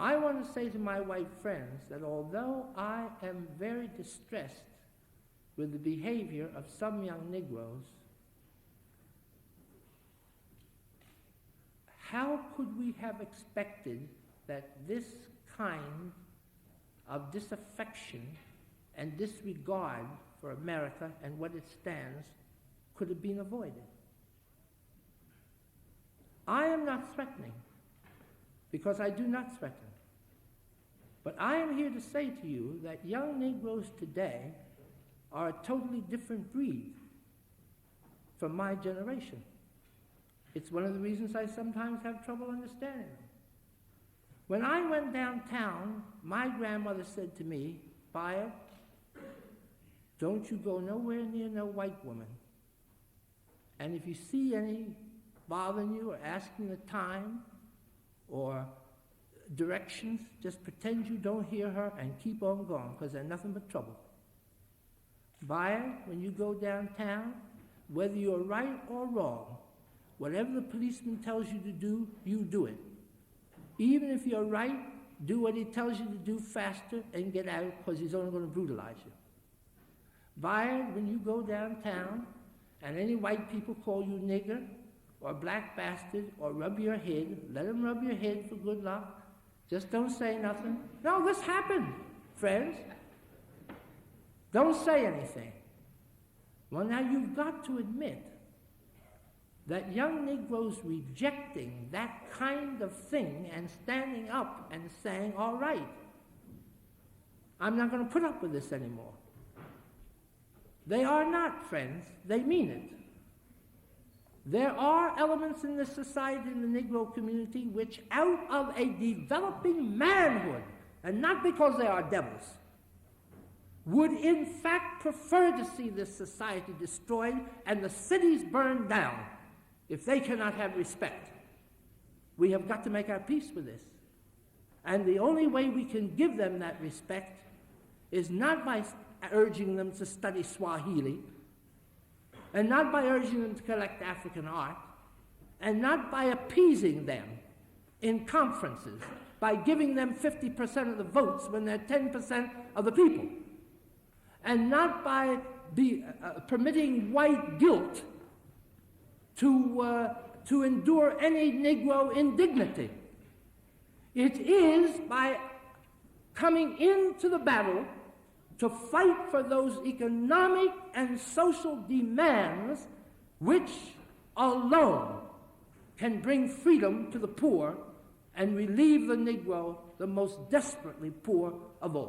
I want to say to my white friends that although I am very distressed with the behavior of some young Negroes, how could we have expected that this kind of disaffection and disregard for America and what it stands could have been avoided? I am not threatening, because I do not threaten. But I am here to say to you that young Negroes today are a totally different breed from my generation. It's one of the reasons I sometimes have trouble understanding them. When I went downtown, my grandmother said to me, Bayard, don't you go nowhere near no white woman. And if you see any bothering you or asking the time or directions, just pretend you don't hear her and keep on going, because they're nothing but trouble. Bayard, when you go downtown, whether you're right or wrong, whatever the policeman tells you to do, you do it. Even if you're right, do what he tells you to do faster and get out, because he's only going to brutalize you. Bayard, when you go downtown and any white people call you nigger or black bastard or rub your head, let them rub your head for good luck. Just don't say nothing. No, this happened, friends. Don't say anything. Well, now you've got to admit that young Negroes rejecting that kind of thing and standing up and saying, all right, I'm not going to put up with this anymore. They are not, friends. They mean it. There are elements in this society, in the Negro community, which out of a developing manhood, and not because they are devils, would in fact prefer to see this society destroyed and the cities burned down if they cannot have respect. We have got to make our peace with this. And the only way we can give them that respect is not by urging them to study Swahili, and not by urging them to collect African art, and not by appeasing them in conferences, by giving them 50% of the votes when they're 10% of the people, and not by permitting white guilt to endure any Negro indignity. It is by coming into the battle to fight for those economic and social demands which alone can bring freedom to the poor and relieve the Negro, the most desperately poor of all.